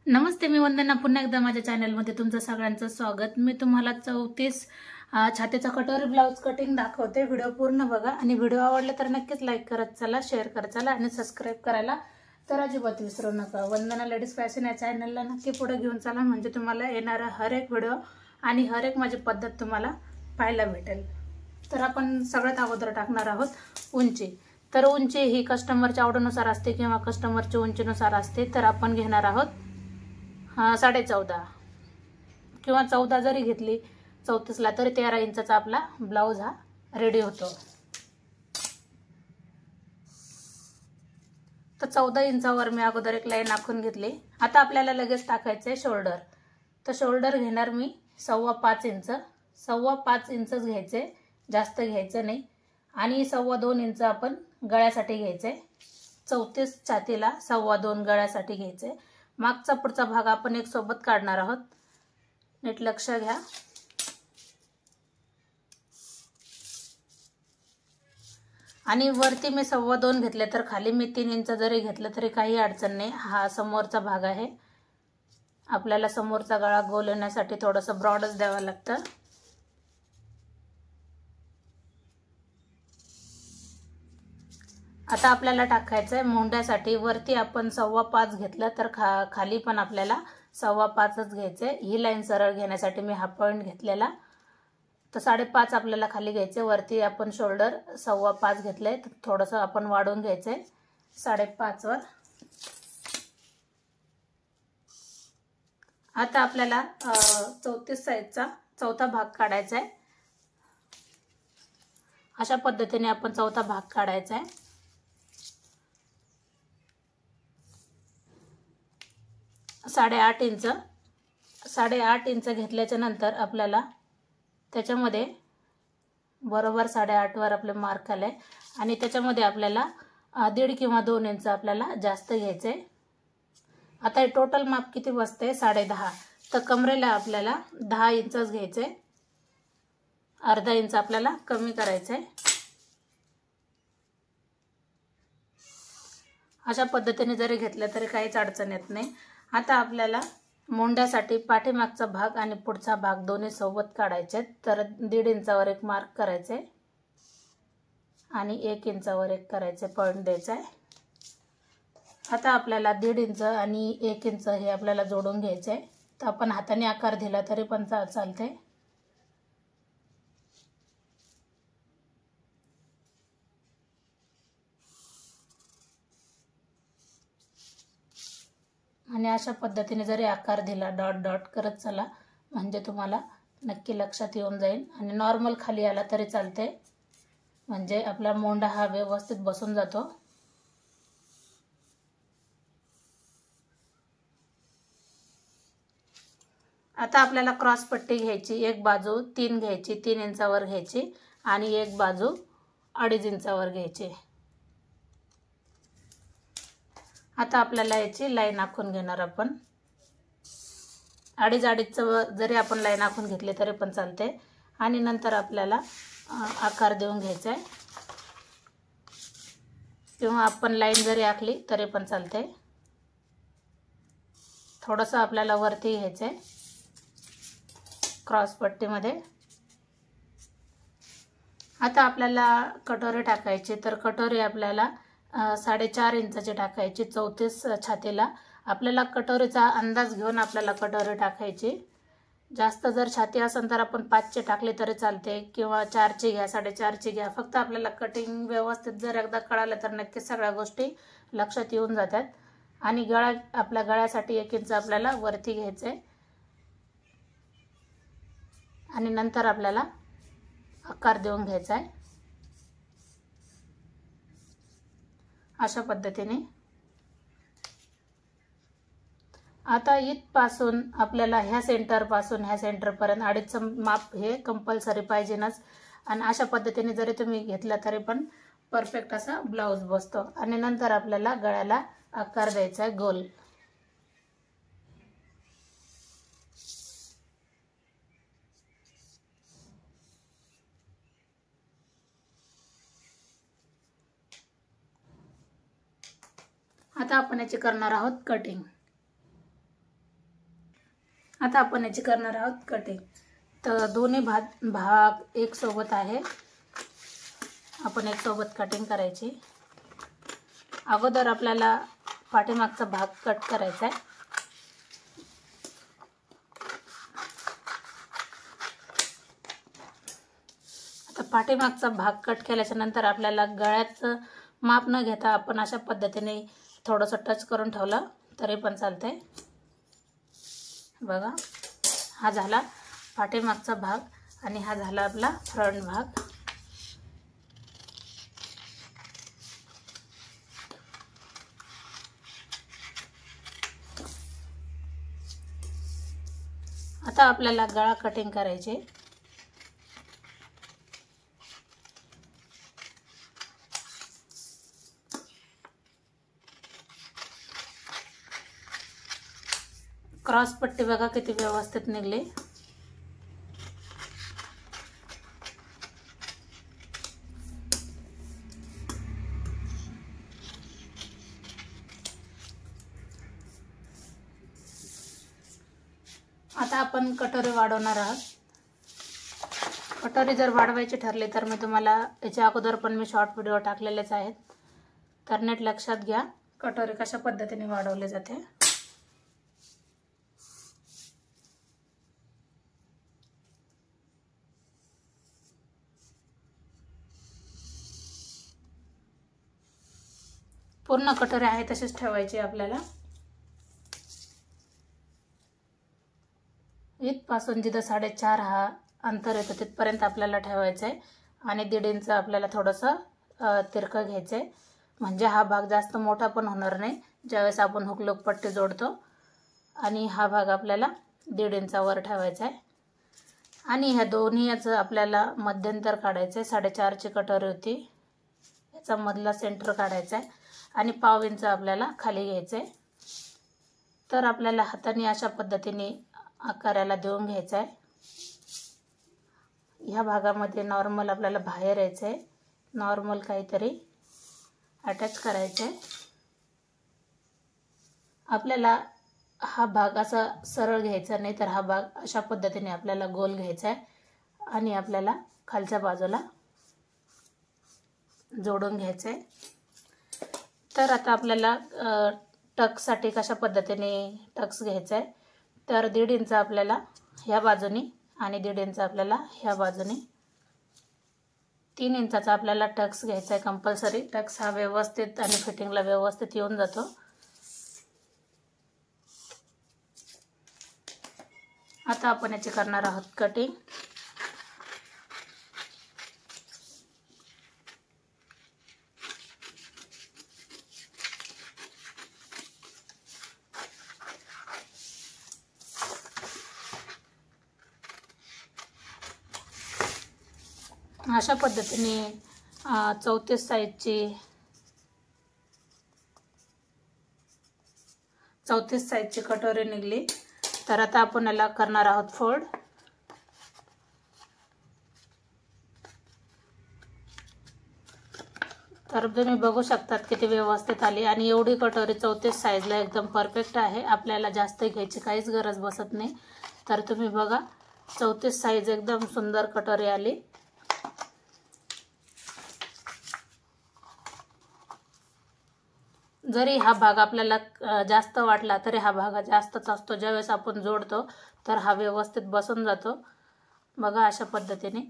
नमस्ते, मी वंदना. पुन्हा एकदा माझ्या चॅनलमध्ये तुमचं सगळ्यांचं स्वागत. मी तुम्हाला 34 छातीचा कटोरी ब्लाउज कटिंग दाखवते. व्हिडिओ पूर्ण बघा आणि व्हिडिओ आवडला तर नक्कीच लाईक करत चला, शेअर करत चला आणि सबस्क्राईब करायला तर अजिबात विसरू नका. वंदना लेडीज फॅशन या चॅनलला नक्की पुढे घेऊन चला, म्हणजे तुम्हाला येणारा हर एक व्हिडिओ आणि हर एक माझी पद्धत तुम्हाला पाहायला भेटेल. तर आपण सगळ्यात अगोदर टाकणार आहोत उंची. तर उंची ही कस्टमरच्या आवडीनुसार असते किंवा कस्टमरच्या उंचीनुसार असते. तर आपण घेणार आहोत 14.5 किंवा 14 जरी घेतली 34ला तरी 13 इंचाचा आपला ब्लाउज हा रेडी होतो. तर 14 इंचावर मी अगोदर एक लाईन आखून घेतली. आता आपल्याला लगेच टाकायचे शोल्डर. तर शोल्डर घेणार मी 5.25 इंच. 5.25 इंचच घ्यायचे, जास्त घ्यायचं नाही. आणि 2.25 इंच आपण गळ्यासाठी घ्यायचे. 34 छातीला 2.25 गळ्यासाठी घ्यायचे. मागचा पुढचा भाग आपण एक सोबत काढणार आहोत, नीट लक्ष घ्या. आणि वरती मी 2.25 घेतले तर खाली मी 3 इंच जरी घेतलं तरी काही अडचण नाही. हा समोरचा भाग आहे. आपल्याला समोरचा गळा गोल येण्यासाठी थोडंसं ब्रॉडच द्यावं लागतं. आता आपल्याला टाकायचं आहे मोंढ्यासाठी. वरती आपण 5.25 घेतलं तर खाली पण आपल्याला 5.25च घ्यायचे. ही लाईन सरळ घेण्यासाठी मी हा पॉईंट घेतलेला. तर 5.5 आपल्याला खाली घ्यायचे. वरती आपण शोल्डर 5.25 घेतले तर थोडंसं आपण वाढवून घ्यायचे 5.5 वर. आता आपल्याला 34 साईजचा चौथा भाग काढायचा आहे. अशा पद्धतीने आपण चौथा भाग काढायचा आहे. साडेआठ इंच घेतल्याच्या नंतर आपल्याला त्याच्यामध्ये बरोबर 8.5 वर आपले मार्क आले आणि त्याच्यामध्ये आपल्याला 1.5 किंवा 2 इंच आपल्याला जास्त घ्यायचे. आता हे टोटल माप किती बसते? 10.5. तर कमरेला आपल्याला 10 इंचच घ्यायचे. अर्धा इंच आपल्याला कमी करायचे. अशा पद्धतीने जरी घेतलं तरी काहीच अडचण येत नाही. आता आपल्याला मोंढ्यासाठी पाठीमागचा भाग आणि पुढचा भाग दोन्ही सोबत काढायचे. तर 1.5 इंचावर एक मार्क करायचे आणि 1 इंचावर एक करायचे, पॉईंट द्यायचा आहे. आता आपल्याला 1.5 इंच आणि 1 इंच हे आपल्याला जोडून घ्यायचे. तर आपण हाताने आकार दिला तरी पण चालते. आणि अशा पद्धतीने जरी आकार दिला डॉट डॉट करत चला, म्हणजे तुम्हाला नक्की लक्षात येऊन जाईल. आणि नॉर्मल खाली आला तरी चालते, म्हणजे आपला मोंढा हा व्यवस्थित बसून जातो. आता आपल्याला क्रॉस पट्टी घ्यायची. एक बाजू 3 घ्यायची, 3 इंचावर घ्यायची आणि एक बाजू 2.5 इंचावर घ्यायची. आता आपल्याला याची लाईन आखून घेणार आपण. 2.5 जरी आपण लाईन आखून घेतली तरी पण चालते. आणि नंतर आपल्याला आकार देऊन घ्यायचा आहे, किंवा आपण लाईन जरी आखली तरी पण चालते. थोडंसं आपल्याला वरती घ्यायचं आहे क्रॉस पट्टीमध्ये. आता आपल्याला कटोरी टाकायची. तर कटोरी आपल्याला 4.5 इंचाची टाकायची. 34 छातीला आपल्याला कटोरीचा अंदाज घेऊन आपल्याला कटोरी टाकायची. जास्त जर छाती असेल तर आपण 5ची टाकली तरी चालते, किंवा 4ची घ्या, 4.5ची घ्या. फक्त आपल्याला कटिंग व्यवस्थित जर एकदा कळालं तर नक्कीच सगळ्या गोष्टी लक्षात येऊन जातात. आणि आपल्या गळ्यासाठी 1 इंच आपल्याला वरती घ्यायचे आणि नंतर आपल्याला आकार देऊन घ्यायचा आहे अशा पद्धतीने. आता इथपासून आपल्याला ह्या सेंटरपासून ह्या सेंटरपर्यंत 2.5 माप हे कंपल्सरी पाहिजेनच. आणि अशा पद्धतीने जरी तुम्ही घेतला तरी पण परफेक्ट असा ब्लाउज बसतो. आणि नंतर आपल्याला गळ्याला आकार द्यायचा आहे गोल. आता आपण याची करणार आहोत कटिंग. आता आपण याची करणार आहोत कटिंग। तर दोन्ही भाग एक सोबत आहे, आपण एक सोबत कटिंग करायची। अगोदर आपल्याला पाठीमागचा भाग कट करायचा आहे। आता पाठीमागचा भाग कट केल्याच्या नंतर आपल्याला गळ्याचं माप न घेता आपण अशा पद्धतीने थोडंसं टच करून ठेवलं तरी पण चालतंय। बघा, हा झाला पाठीमागचा भाग आणि हा झाला आपला फ्रंट भाग। आता आपल्याला गळा कटिंग करायचे। क्रॉस पट्टी बघा किती व्यवस्थित निघली। आता आपण कटोरी वाढवणार आहोत। कटोरी जर वाढवायची ठरली तर मी तुम्हाला याच्या अगोदर पण मी शॉर्ट व्हिडिओ टाकलेलेच आहेत, तर नीट लक्षात घ्या कटोरी कशा पद्धतीने वाढवली जाते। पूर्ण कटोरी आहे तशीच ठेवायची आपल्याला। इथपासून जिथं 4.5 हा अंतर येतं तिथपर्यंत आपल्याला ठेवायचं आहे आणि 1.5 इंच आपल्याला थोडंसं तिरकं घ्यायचं आहे, म्हणजे हा भाग जास्त मोठा पण होणार नाही ज्यावेळेस आपण हुकलूक पट्टी जोडतो। आणि हा भाग आपल्याला 1.5 इंचावर ठेवायचा आहे आणि ह्या दोन्ही याचं आपल्याला मध्यंतर काढायचं आहे। 4.5 ची कटोरी होती, याचा मधला सेंटर काढायचा आहे आणि पाव इंच आपल्याला खाली घ्यायचं आहे। तर आपल्याला हाताने अशा पद्धतीने आकाराला देऊन घ्यायचा आहे। ह्या भागामध्ये नॉर्मल आपल्याला बाहेर यायचं आहे, नॉर्मल काहीतरी अटॅच करायचं आहे। आपल्याला हा भाग असा सरळ घ्यायचा नाही, तर हा भाग अशा पद्धतीने आपल्याला गोल घ्यायचा आहे आणि आपल्याला खालच्या बाजूला जोडून घ्यायचं आहे। तर आता आपल्याला टक्ससाठी कशा पद्धतीने टक्स घ्यायचा आहे, तर 1.5 इंच आपल्याला ह्या बाजूने आणि 1.5 इंच आपल्याला ह्या बाजूने, 3 इंचाचा आपल्याला टक्स घ्यायचा आहे कंपल्सरी। टक्स हा व्यवस्थित आणि फिटिंगला व्यवस्थित येऊन जातो। आता आपण याची करणार आहोत कटिंग। अशा पद्धतीने 34 साईजची कटोरी निघली। तर आता आपण याला करणार आहोत फोल्ड। तर तुम्ही बघू शकतात किती व्यवस्थित आली आणि एवढी कटोरी 34 साईजला एकदम परफेक्ट आहे। आपल्याला जास्त घ्यायची काहीच गरज बसत नाही। तर तुम्ही बघा 34 साईज एकदम सुंदर कटोरी आली। जरी हा भाग आपल्याला जास्त वाटला तरी हा भाग जास्तच असतो, ज्यावेळेस आपण जोडतो तर हा व्यवस्थित बसून जातो। बघा अशा पद्धतीने।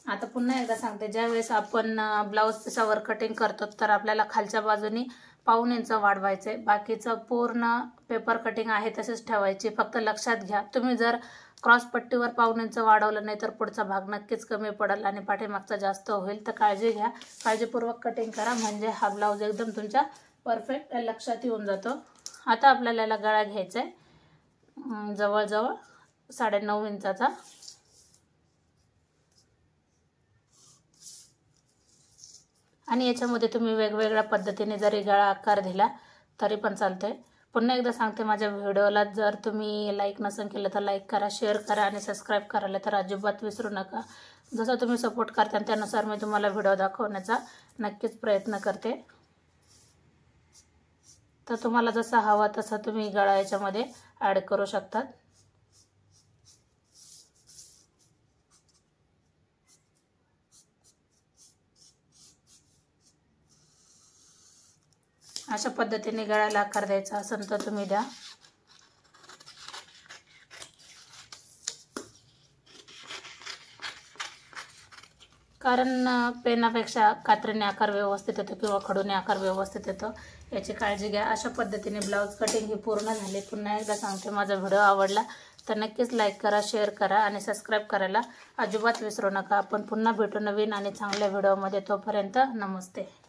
आता पुन्हा एकदा सांगते, ज्यावेळेस आपण ब्लाऊज पिसावर कटिंग करतो तर आपल्याला खालच्या बाजूने पाऊण इंच वाढवायचं आहे, बाकीचं पूर्ण पेपर कटिंग आहे तसेच ठेवायची। फक्त लक्षात घ्या, तुम्ही जर क्रॉस पट्टीवर पाऊण इंच वाढवलं नाही तर पुढचा भाग नक्कीच कमी पडेल आणि पाठीमागचा जास्त होईल। तर काळजी घ्या, काळजीपूर्वक कटिंग करा, म्हणजे हा ब्लाऊज एकदम तुमच्या परफेक्ट लक्षात येऊन जातो। आता आपल्याला याला गळा घ्यायचा आहे जवळजवळ 9.5 इंचाचा। आणि याच्यामध्ये तुम्ही वेगवेगळ्या पद्धतीने जरी गळा आकार दिला तरी पण चालतंय। पुन्हा एकदा सांगते, माझ्या व्हिडिओला जर तुम्ही लाईक नसेल केलं तर लाईक करा, शेअर करा आणि सबस्क्राईब करायला तर अजिबात विसरू नका। जसं तुम्ही सपोर्ट करता त्यानुसार मी तुम्हाला व्हिडिओ दाखवण्याचा नक्कीच प्रयत्न करते। तर तुम्हाला जसा हवा तसा तुम्ही गळा याच्यामध्ये ॲड करू शकतात। अशा पद्धतीने गळ्याला आकार द्यायचा असेल तर तुम्ही द्या. कारण पेनापेक्षा कात्रीने आकार व्यवस्थित येतो किंवा खडूने आकार व्यवस्थित येतो, याची काळजी घ्या. अशा पद्धतीने ब्लाऊज कटिंग ही पूर्ण झाली. पुन्हा एकदा सांगते, माझा व्हिडिओ आवडला तर नक्कीच लाईक करा, शेअर करा आणि सबस्क्राईब करायला अजिबात विसरू नका. आपण पुन्हा भेटू नवीन आणि चांगल्या व्हिडिओमध्ये. तोपर्यंत नमस्ते.